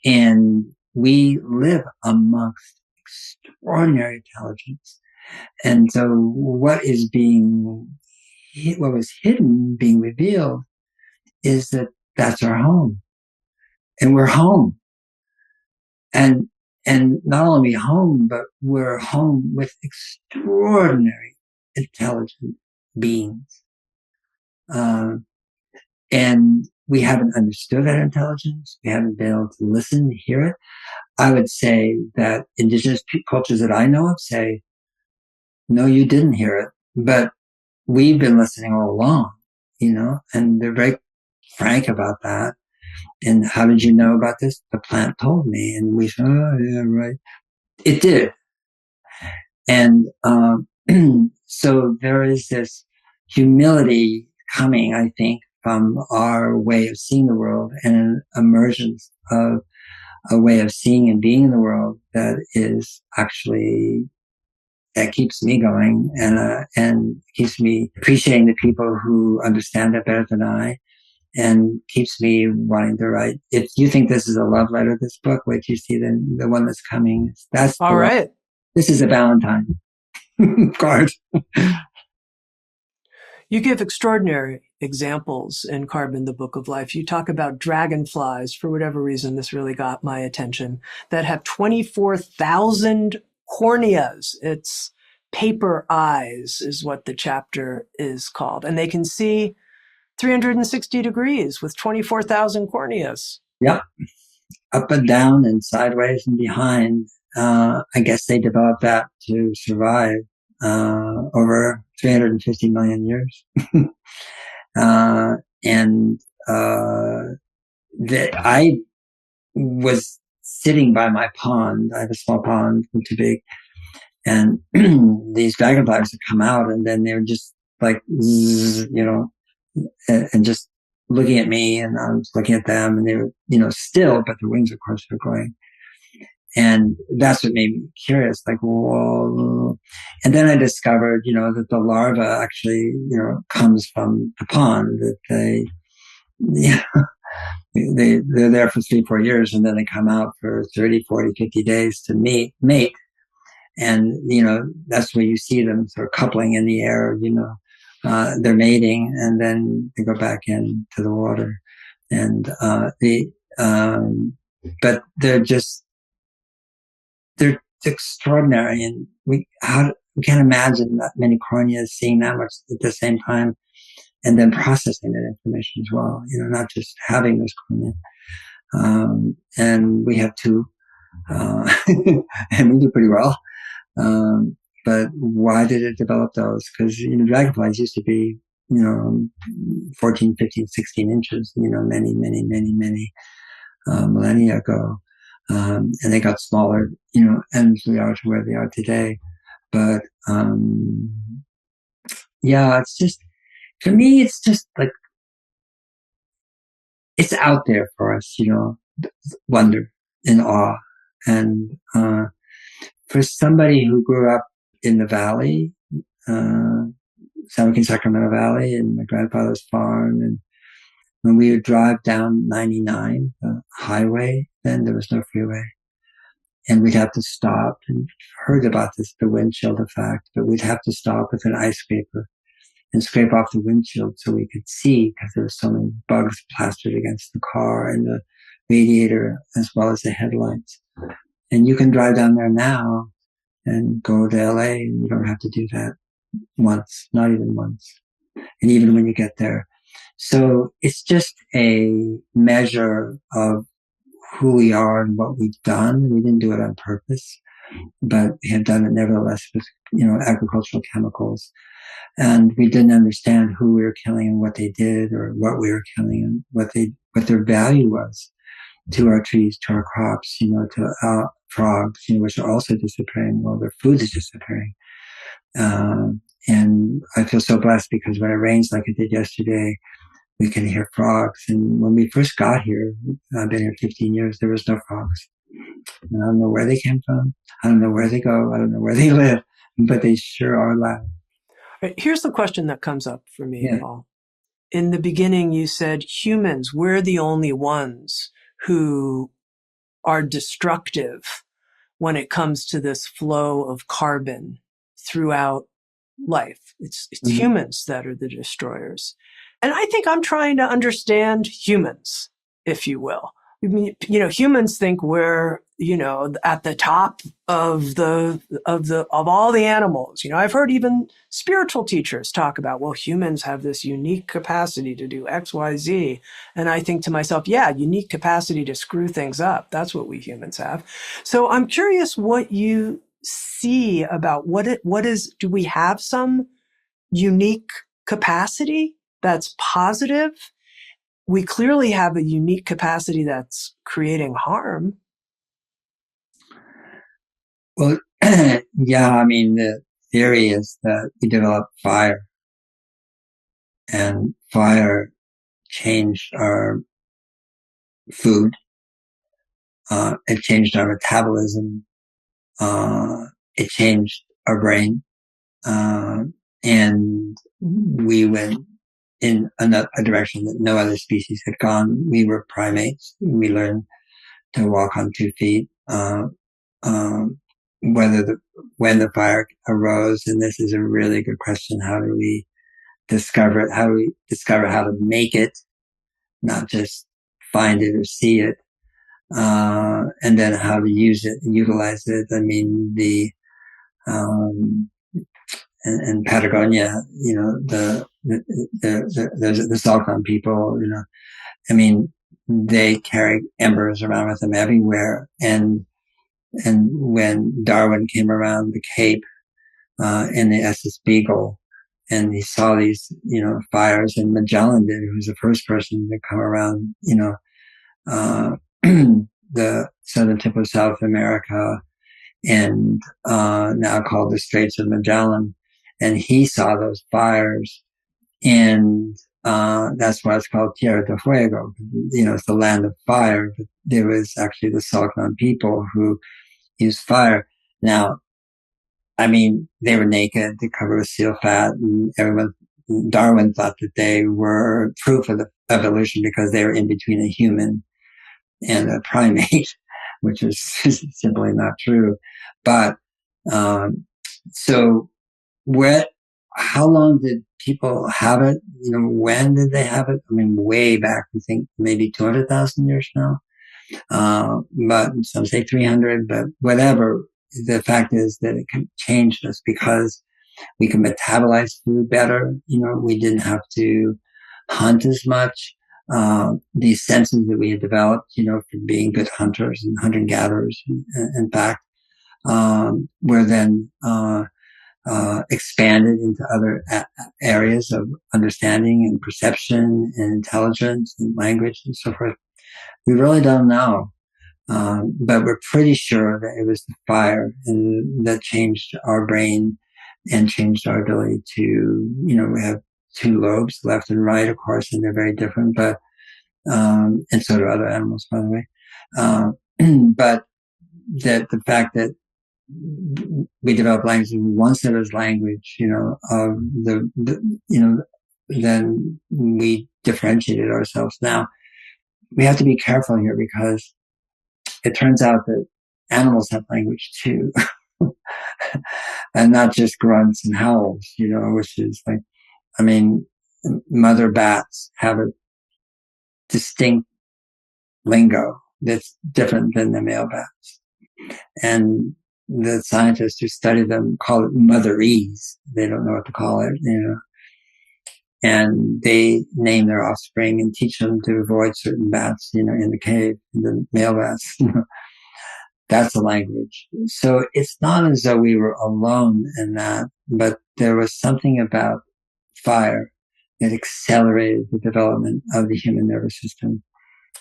B: and we live amongst extraordinary intelligence. And so what was hidden being revealed is that that's our home, and we're home. And not only home, but we're home with extraordinary intelligent beings. And we haven't understood that intelligence. We haven't been able to listen, to hear it. I would say that indigenous cultures that I know of say, no, you didn't hear it, but we've been listening all along, and they're very frank about that. And how did you know about this? The plant told me. And we said, oh, yeah, right. It did. And so there is this humility coming, I think, from our way of seeing the world, and an emergence of a way of seeing and being in the world that is actually, that keeps me going, and keeps me appreciating the people who understand it better than I, and keeps me wanting to write. If you think this is a love letter, this book, wait till you see the one that's coming. That's
A: all right.
B: This is a Valentine card.
A: You give extraordinary examples in Carbon, the Book of Life. You talk about dragonflies, for whatever reason, this really got my attention, that have 24,000 corneas. It's paper eyes is what the chapter is called. And they can see 360 degrees with 24,000 corneas.
B: Yep. Up and down and sideways and behind. I guess they developed that to survive over 350 million years. and that I was sitting by my pond. I have a small pond, not too big, and these dragonflies would come out, and then they were just like, zzz, and just looking at me, and I was looking at them, and they were, still, but their wings, of course, were going. And that's what made me curious, like, whoa. And then I discovered, that the larva actually, comes from the pond, that yeah, they're there for 3-4 years, and then they come out for 30, 40, 50 days to mate. And, that's where you see them sort of coupling in the air, they're mating, and then they go back into the water. And, but they're extraordinary. And we can't imagine that many corneas seeing that much at the same time, and then processing that information as well, not just having this cornea. And we have two, and we do pretty well. But why did it develop those? Because, dragonflies used to be, 14, 15, 16 inches, many, many, many, many millennia ago. And they got smaller, and we are to where they are today. But, yeah, it's just, for me, it's just like, it's out there for us, wonder and awe. And, for somebody who grew up in the valley, San Joaquin Sacramento Valley, and my grandfather's farm, and when we would drive down 99, the highway, then there was no freeway, and we'd have to stop, and heard about this, the windshield effect, but we'd have to stop with an ice scraper and scrape off the windshield so we could see, because there were so many bugs plastered against the car and the radiator as well as the headlights. And you can drive down there now and go to LA, and you don't have to do that once, not even once. And even when you get there. So it's just a measure of who we are and what we've done. We didn't do it on purpose, but we have done it nevertheless with, agricultural chemicals. And we didn't understand who we were killing and what they did, or what we were killing and what their value was to our trees, to our crops, to our frogs, which are also disappearing. Well, their food is disappearing. And I feel so blessed, because when it rains like it did yesterday, we can hear frogs. And when we first got here, I've been here 15 years, there was no frogs. And I don't know where they came from. I don't know where they go. I don't know where they live, but they sure are loud.
A: Here's the question that comes up for me,
B: Yeah.
A: Paul. In the beginning, you said humans, we're the only ones who are destructive when it comes to this flow of carbon throughout life. It's humans that are the destroyers. And I think I'm trying to understand humans, if you will. I mean, humans think we're, at the top of all the animals. I've heard even spiritual teachers talk about, well, humans have this unique capacity to do X, Y, Z. And I think to myself, yeah, unique capacity to screw things up. That's what we humans have. So I'm curious what you see about do we have some unique capacity that's positive? We clearly have a unique capacity that's creating harm.
B: Well, yeah, I mean, the theory is that we developed fire, and fire changed our food. It changed our metabolism. It changed our brain. And we went in a direction that no other species had gone. We were primates. We learned to walk on 2 feet. When the fire arose, and this is a really good question, how do we discover it? How do we discover how to make it, not just find it or see it? And then how to use it and utilize it. I mean, in Patagonia, the Salcon people, I mean, they carry embers around with them everywhere. And when Darwin came around the Cape, in the SS Beagle, and he saw these, fires, and Magellan did, who was the first person to come around, uh, the southern tip of South America, and now called the Straits of Magellan. And he saw those fires, and that's why it's called Tierra del Fuego. It's the land of fire. But there was actually the Salknon people who used fire. Now, I mean, they were naked, they covered with seal fat, and Darwin thought that they were proof of the evolution because they were in between a human and a primate, which is simply not true. But so how long did people have it? When did they have it? I mean, way back, we think maybe 200,000 years now. But some say 300, but whatever. The fact is that it changed us because we can metabolize food better. We didn't have to hunt as much. These senses that we had developed, from being good hunters and hunter gatherers, in fact, were then expanded into other areas of understanding and perception and intelligence and language and so forth. We really don't know. But we're pretty sure that it was the fire and that changed our brain and changed our ability to, we have two lobes, left and right, of course, and they're very different, but, and so do other animals, by the way. But that the fact that we developed language, and once there was language, then we differentiated ourselves. Now, we have to be careful here because it turns out that animals have language too, and not just grunts and howls, which is like, I mean, mother bats have a distinct lingo that's different than the male bats. And the scientists who study them call it motherese. They don't know what to call it, And they name their offspring and teach them to avoid certain bats, in the cave, the male bats. That's the language. So it's not as though we were alone in that, but there was something about fire that accelerated the development of the human nervous system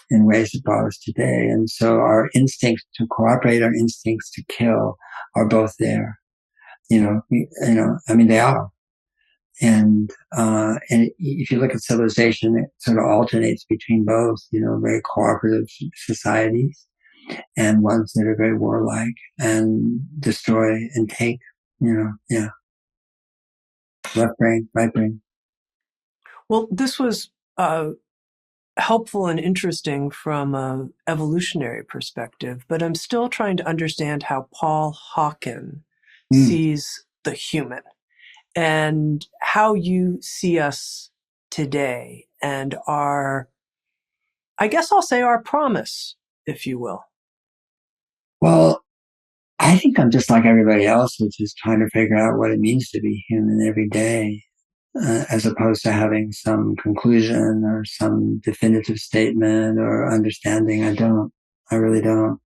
B: in ways that brought us today. And so our instincts to cooperate, our instincts to kill are both there. They are. And if you look at civilization, it sort of alternates between both, very cooperative societies and ones that are very warlike and destroy and take, left brain, right brain.
A: Well, this was helpful and interesting from an evolutionary perspective, but I'm still trying to understand how Paul Hawken sees the human and how you see us today and our promise, if you will.
B: Well, I think I'm just like everybody else, which is trying to figure out what it means to be human every day, as opposed to having some conclusion or some definitive statement or understanding. I really don't.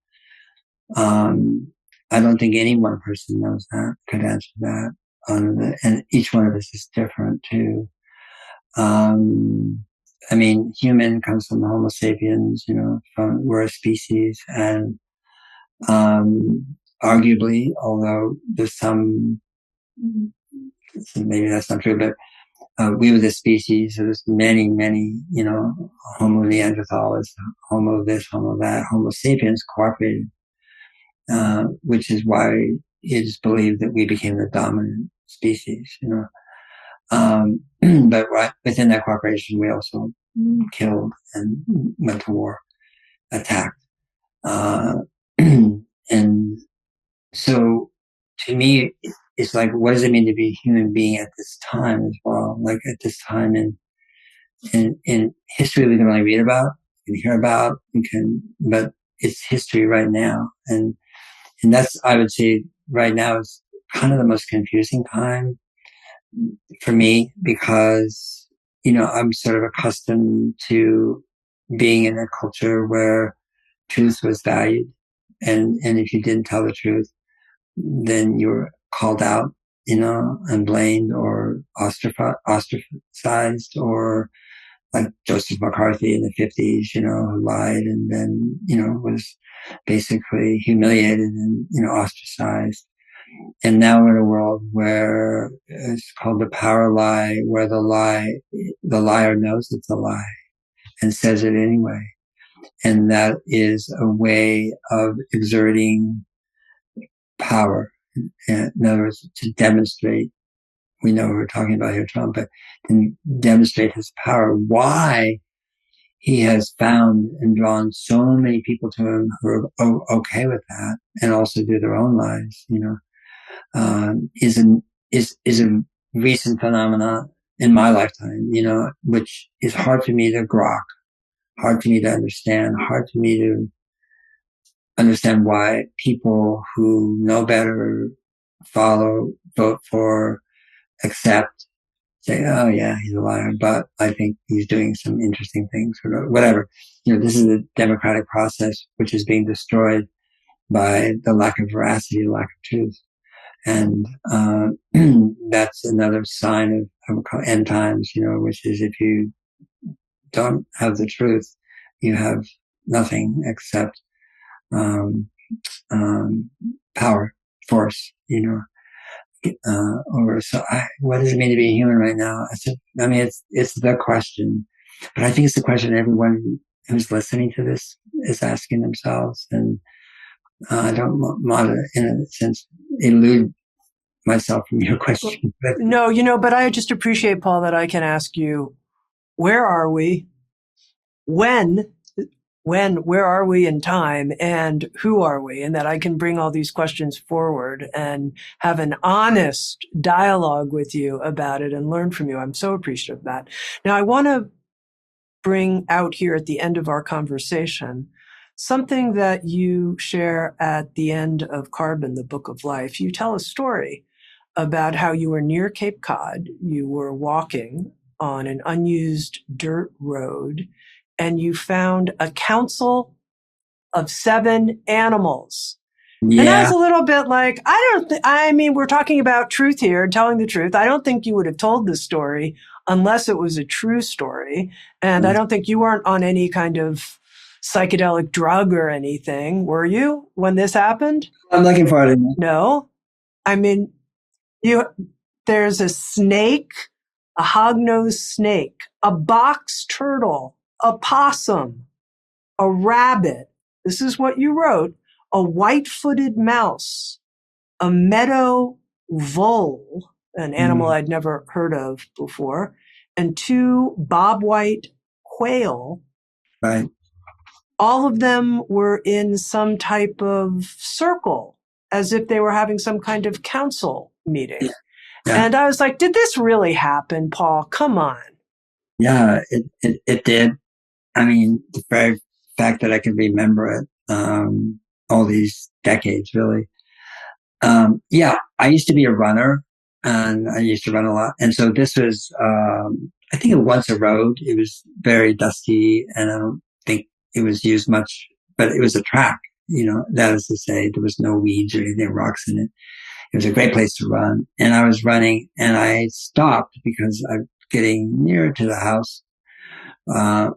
B: I don't think any one person knows that, could answer that. And each one of us is different too. I mean, human comes from Homo sapiens, we're a species, and arguably, although there's maybe that's not true, but we were the species. There's many, Homo neanderthalis, Homo this, Homo that, Homo sapiens cooperated, which is why it is believed that we became the dominant species, but within that cooperation, we also killed and went to war, attacked. And so to me, it's like, what does it mean to be a human being at this time as well? Like at this time in history, we can only read about, we can hear about, but it's history right now. And that's, I would say right now is kind of the most confusing time for me because, I'm sort of accustomed to being in a culture where truth was valued. And if you didn't tell the truth, then you were called out and blamed or ostracized, or like Joseph McCarthy in the 50s, who lied and then, was basically humiliated and, ostracized. And now we're in a world where it's called the power lie, where the liar knows it's a lie and says it anyway. And that is a way of exerting power. In other words, to demonstrate, we know we're talking about here, Trump, but to demonstrate his power, why he has found and drawn so many people to him who are okay with that and also do their own lives, is a recent phenomenon in my lifetime, which is hard for me to grok, hard for me to understand, hard for me to understand why people who know better, follow, vote for, accept, say, oh yeah, he's a liar, but I think he's doing some interesting things or whatever. This is a democratic process which is being destroyed by the lack of veracity, the lack of truth. And that's another sign of end times, which is if you don't have the truth, you have nothing except power, force, what does it mean to be human right now? It's the question, but I think it's the question everyone who's listening to this is asking themselves. And I don't want to, in a sense, elude myself from your question.
A: No, but I just appreciate, Paul, that I can ask you, where are we? Where are we in time, and who are we? And that I can bring all these questions forward and have an honest dialogue with you about it and learn from you. I'm so appreciative of that. Now, I want to bring out here at the end of our conversation something that you share at the end of Carbon, the Book of Life. You tell a story about how you were near Cape Cod. You were walking on an unused dirt road, and you found a council of 7 animals. Yeah. And I was a little bit like, we're talking about truth here, telling the truth. I don't think you would have told this story unless it was a true story. And I don't think you weren't on any kind of psychedelic drug or anything, were you, when this happened?
B: I'm looking for it.
A: No. There's a snake, a hognose snake, a box turtle, a possum, a rabbit. This is what you wrote. A white-footed mouse, a meadow vole, an animal I'd never heard of before, and 2 bobwhite quail.
B: Right.
A: All of them were in some type of circle, as if they were having some kind of council meeting. Yeah. Yeah. And I was like, did this really happen, Paul? Come on.
B: Yeah, it did. The very fact that I can remember it, all these decades, really. I used to be a runner, and I used to run a lot. And so this was, I think it was once a road. It was very dusty, and I don't think it was used much, but it was a track, that is to say, there was no weeds or anything, rocks in it. It was a great place to run. And I was running, and I stopped because I'm getting nearer to the house. And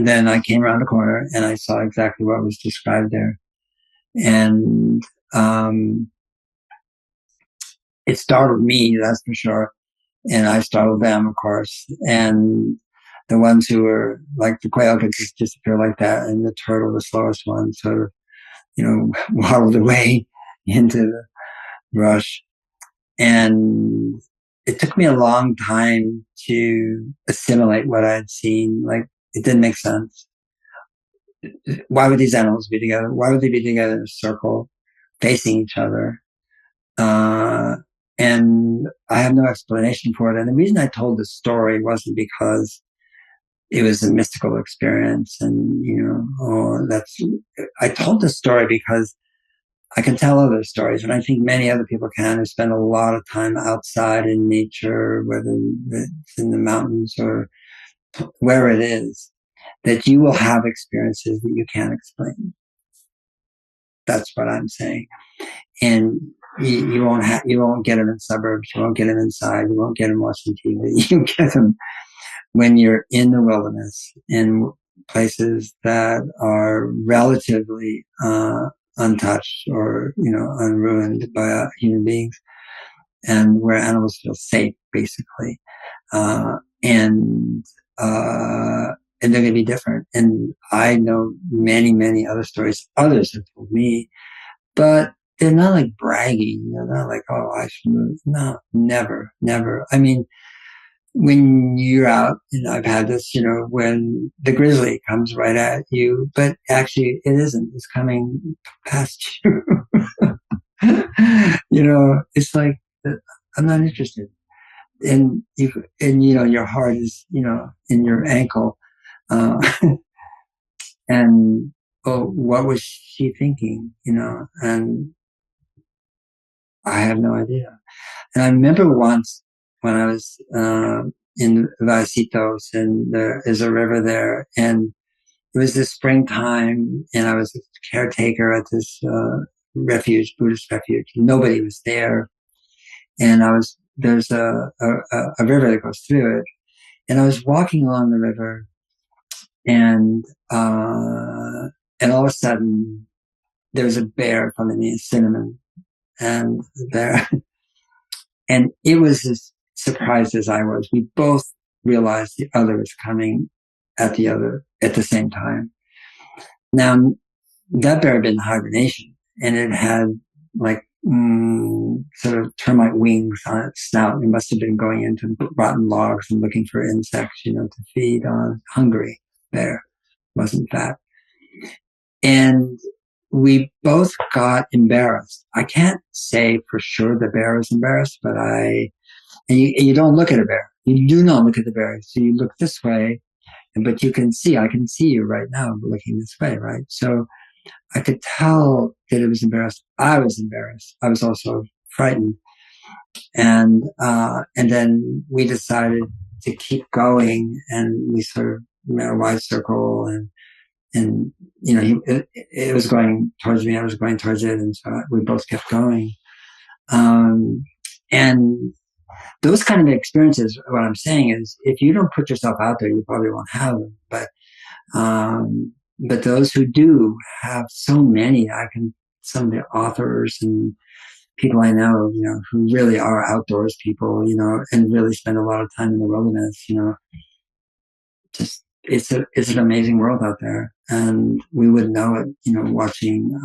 B: then I came around the corner and I saw exactly what was described there. And it startled me, that's for sure. And I startled them, of course. And the ones who were like the quail could just disappear like that. And the turtle, the slowest one, sort of, waddled away into the brush. And it took me a long time to assimilate what I had seen. Like, it didn't make sense. Why would these animals be together? Why would they be together in a circle, facing each other? And I have no explanation for it. And the reason I told the story wasn't because it was a mystical experience. And, I told the story because I can tell other stories, and I think many other people can, who spend a lot of time outside in nature, whether it's in the mountains or where it is, that you will have experiences that you can't explain. That's what I'm saying. And you won't get them in suburbs. You won't get them inside. You won't get them watching TV. You get them when you're in the wilderness, in places that are relatively untouched or unruined by human beings, and where animals feel safe, basically, uh, and uh, and they're going to be different. And I know many other stories others have told me, but they're not like bragging. They're not like, oh, I should move. No, never. I mean, when you're out, I've had this, when the grizzly comes right at you, but actually it isn't. It's coming past you. It's like, I'm not interested. And your heart is, in your ankle. Uh, and, oh, what was she thinking? And I have no idea. And I remember once when I was in Vasitos, and there is a river there, and it was the springtime, and I was a caretaker at this refuge, Buddhist refuge. Nobody was there, and there's a river that goes through it, and I was walking along the river, and all of a sudden there was a bear coming in, Cinnamon, and the bear. And it was as surprised as I was. We both realized the other was coming at the same time. Now, that bear had been in hibernation, and it had like sort of termite wings on its snout. It must have been going into rotten logs and looking for insects, to feed on. Hungry bear, wasn't fat. And we both got embarrassed. I can't say for sure the bear was embarrassed, but and you don't look at a bear. You do not look at the bear. So you look this way, but I can see you right now looking this way, right? So I could tell that it was embarrassed. I was embarrassed. I was also frightened. And then we decided to keep going, and we sort of made a wide circle, and it was going towards me, I was going towards it, and so we both kept going. And those kind of experiences, what I'm saying is, if you don't put yourself out there, you probably won't have them. But those who do have so many. Some of the authors and people I know, who really are outdoors people, and really spend a lot of time in the wilderness, just it's an amazing world out there, and we wouldn't know it, watching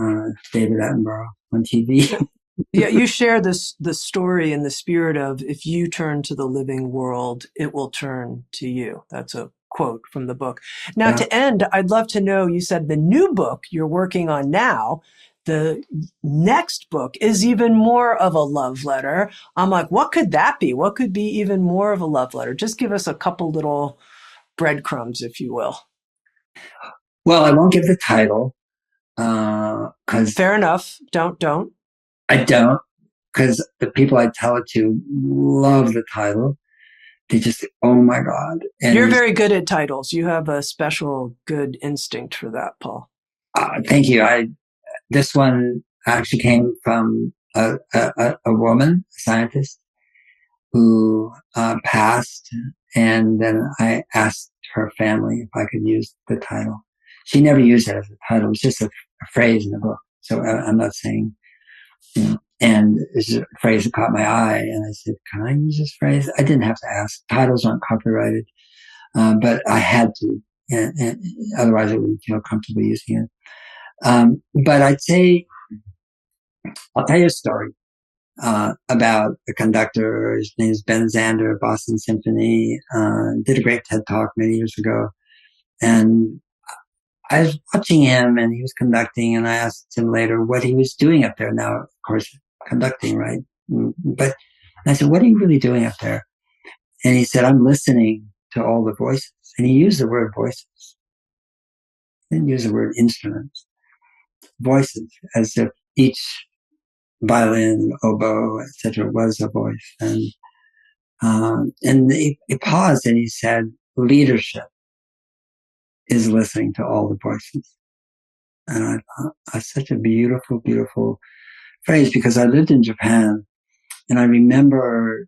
B: David Attenborough on TV.
A: Yeah, you share the story in the spirit of, if you turn to the living world, it will turn to you. That's a quote from the book. Now,
B: Yeah.
A: to end, I'd love to know, you said the new book you're working on now, the next book is even more of a love letter. I'm like, what could that be? What could be even more of a love letter? Just give us a couple little breadcrumbs, if you will.
B: Well, I won't give the title, because
A: Fair enough. Don't.
B: I don't, because the people I tell it to love the title. They just, oh my God. And
A: you're very good at titles. You have a special good instinct for that, Paul.
B: Thank you. This one actually came from a woman, a scientist, who passed, and then I asked her family if I could use the title. She never used it as a title. It was just a phrase in the book. So I'm not saying, and it's a phrase that caught my eye, and I said, can I use this phrase? I didn't have to ask. Titles aren't copyrighted, but I had to, and otherwise I wouldn't feel comfortable using it. But I'd say, I'll tell you a story about a conductor. His name is Ben Zander, Boston Symphony. Did a great TED Talk many years ago. And I was watching him, and he was conducting, and I asked him later what he was doing up there. Now, of course, conducting, right? But I said, what are you really doing up there? And he said, I'm listening to all the voices. And he used the word voices. He didn't use the word instruments. Voices, as if each violin, oboe, etc., was a voice. And he paused, and he said, leadership is listening to all the voices. And I thought, that's such a beautiful, beautiful phrase, because I lived in Japan and I remember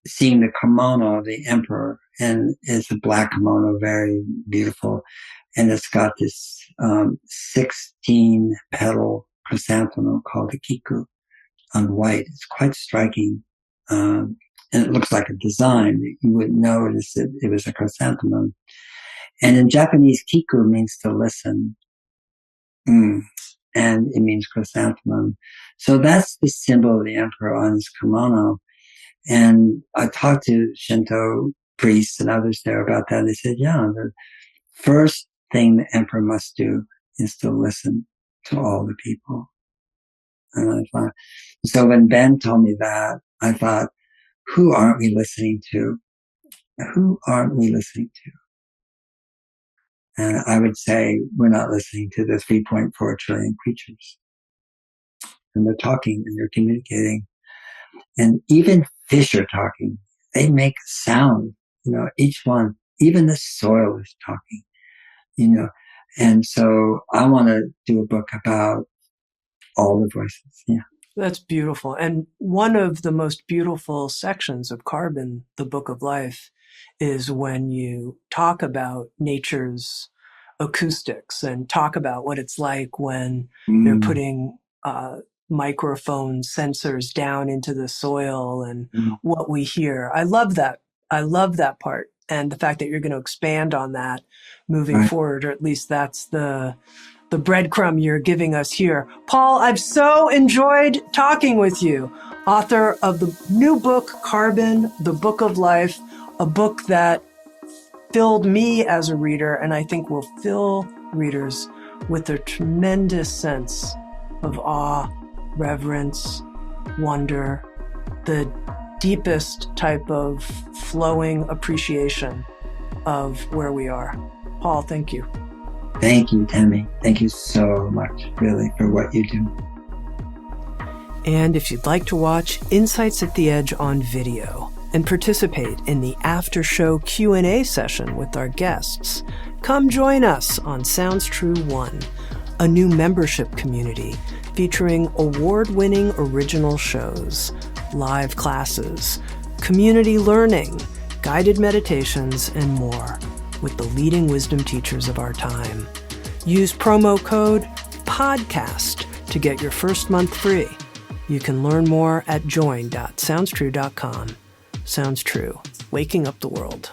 B: seeing the kimono of the emperor, and it's a black kimono, very beautiful. And it's got this 16 petal chrysanthemum called a kiku on white. It's quite striking. And it looks like a design. You wouldn't notice it was a chrysanthemum. And in Japanese, kiku means to listen. And it means chrysanthemum. So that's the symbol of the emperor on his kimono. And I talked to Shinto priests and others there about that. They said, yeah, the first thing the emperor must do is to listen to all the people. And I thought, so when Ben told me that, I thought, who aren't we listening to? Who aren't we listening to? And I would say we're not listening to the 3.4 trillion creatures. And they're talking and they're communicating. And even fish are talking. They make sound, each one, even the soil is talking, And so I want to do a book about all the voices. Yeah.
A: That's beautiful. And one of the most beautiful sections of Carbon, the Book of Life, is when you talk about nature's acoustics and talk about what it's like when they're putting microphone sensors down into the soil and what we hear. I love that. I love that part. And the fact that you're going to expand on that moving forward, or at least that's the breadcrumb you're giving us here. Paul, I've so enjoyed talking with you, author of the new book, Carbon, the Book of Life, a book that filled me as a reader, and I think will fill readers with a tremendous sense of awe, reverence, wonder, the deepest type of flowing appreciation of where we are. Paul, thank you.
B: Thank you, Tami. Thank you so much, really, for what you do.
A: And if you'd like to watch Insights at the Edge on video and participate in the after-show Q&A session with our guests, come join us on Sounds True 1, a new membership community featuring award-winning original shows, live classes, community learning, guided meditations, and more, with the leading wisdom teachers of our time. Use promo code PODCAST to get your first month free. You can learn more at join.soundstrue.com. Sounds True, waking up the world.